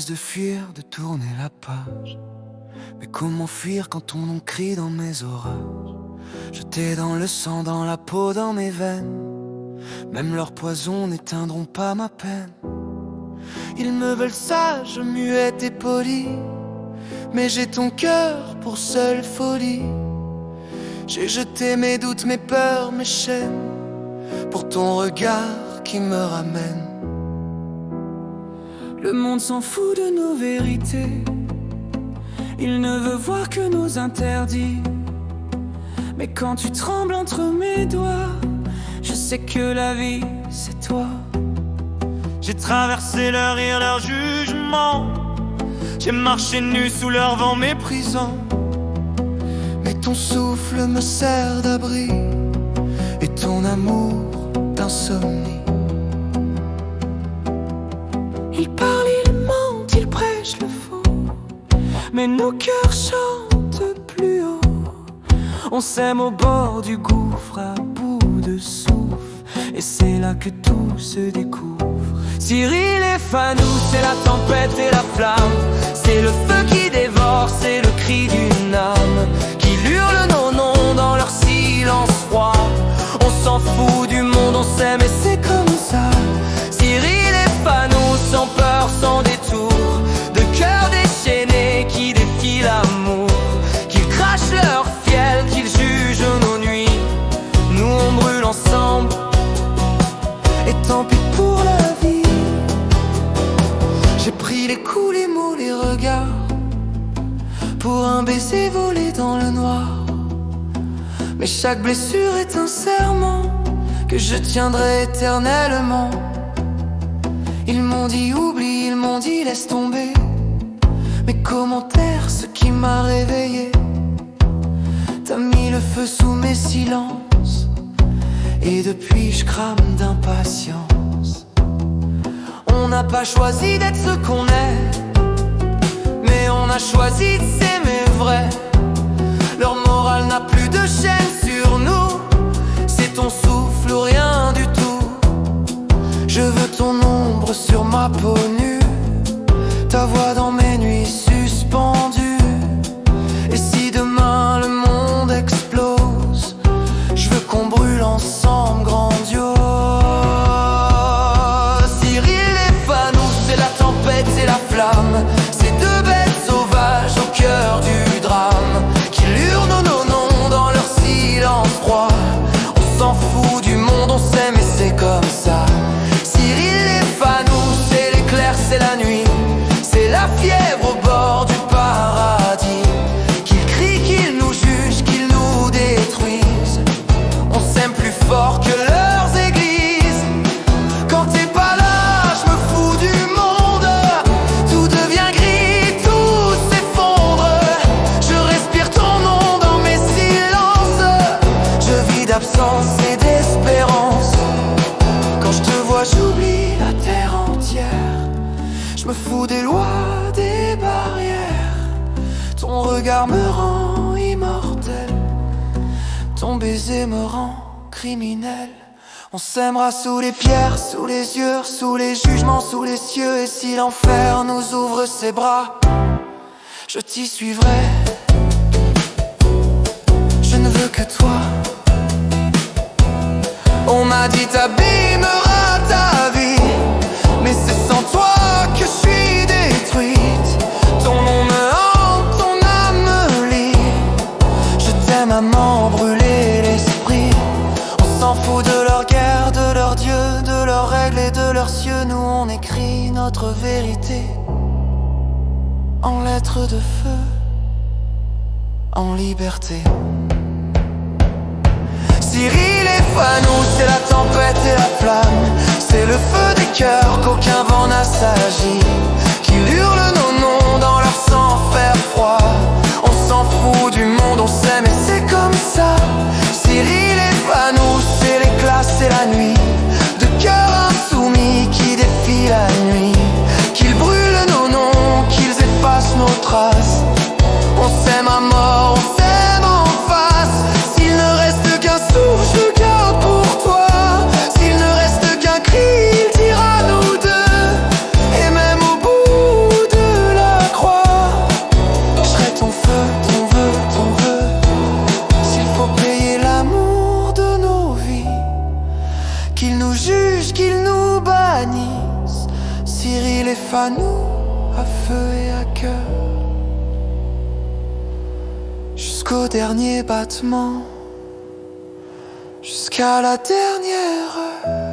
de fuir, de tourner la page. Mais comment fuir quand ton nom crie dans mes orages? Jeté dans le sang, dans la peau, dans mes veines. Même leurs poisons n'éteindront pas ma peine. Ils me veulent sage, muette et poli, mais j'ai ton cœur pour seule folie. J'ai jeté mes doutes, mes peurs, mes chaînes, pour ton regard qui me ramène. Le monde s'en fout de nos vérités, il ne veut voir que nos interdits. Mais quand tu trembles entre mes doigts, je sais que la vie, c'est toi. J'ai traversé leur rire, leur jugement. J'ai marché nu sous leur vent méprisant. Mais ton souffle me sert d'abri, et ton amour d'insomnie. Ils parlent, ils mentent, ils prêchent le faux, mais nos cœurs chantent plus haut. On s'aime au bord du gouffre, à bout de souffle, et c'est là que tout se découvre. Cyril et Fanou, c'est la tempête et la flamme, c'est le feu qui dévore, c'est le cri d'une âme qui hurle nos noms dans leur silence froid. On s'en fout du monde, on s'aime et c'est comme ça. Cyril et Fanou, sans peur, sans détour, de cœurs déchaînés qui défient l'amour, qu'ils crachent leur fiel, qu'ils jugent nos nuits. Nous on brûle ensemble, et tant pis pour la vie. J'ai pris les coups, les mots, les regards, pour un baiser volé dans le noir. Mais chaque blessure est un serment que je tiendrai éternellement. Ils m'ont dit oublie, ils m'ont dit laisse tomber, mais comment taire ce qui m'a réveillé? T'as mis le feu sous mes silences, et depuis je crame d'impatience. On n'a pas choisi d'être ce qu'on est, mais on a choisi de s'aimer vrai. Leur morale n'a plus de chaîne sur nous, c'est ton souffle ou rien du tout. Je veux ton ombre sur ma peau nue, ta voix dans mes nuits suspendues. Et si demain le monde explose, je veux qu'on brûle ensemble grandiose. Cyril et Fanou, c'est la tempête et la flamme, ces deux bêtes sauvages au cœur du drame, qui hurlent nos noms dans leur silence froid. On s'en fout du monde, on s'aime et c'est comme ça. Cyril et Fanou, c'est l'éclair, c'est la nuit, c'est la fièvre au bord du paradis. Qu'ils crient, qu'ils nous jugent, qu'ils nous détruisent, on s'aime plus fort que leurs églises. Quand t'es pas là, je me fous du monde, tout devient gris, tout s'effondre. Je respire ton nom dans mes silences, je vis d'absence et d'espérance. Quand je te vois, j'oublie la terre entière. Je me fous des lois, des barrières. Ton regard me rend immortel, ton baiser me rend criminel. On s'aimera sous les pierres, sous les yeux, sous les jugements, sous les cieux. Et si l'enfer nous ouvre ses bras, je t'y suivrai. Je ne veux que toi. On m'a dit t'abîmeras ta vie, mais c'est sans toi que je suis détruite. Ton nom me hante, ton âme me lie. Je t'aime à m'en brûler l'esprit. On s'en fout de leur guerre, de leurs dieux, de leurs règles et de leurs cieux. Nous on écrit notre vérité en lettres de feu, en liberté. Cyril et Fanou, c'est la tempête et la flamme, c'est le feu des cœurs qu'aucun vent n'a sagi, qui hurlent nos noms dans leur sang faire froid. On s'en fout du monde, on s'aime et c'est comme ça. Cyril et Fanou, c'est l'éclat, c'est la nuit, de cœurs insoumis qui défient la nuit, qu'ils brûlent nos noms, qu'ils effacent nos traces. On s'aime à mort, on s'aime en face. S'il ne reste qu'un souffle, je garde pour toi. S'il ne reste qu'un cri, il dira nous deux. Et même au bout de juge, qu'ils nous bannissent. Cyril et Fanou, à feu et à cœur, jusqu'au dernier battement, jusqu'à la dernière heure.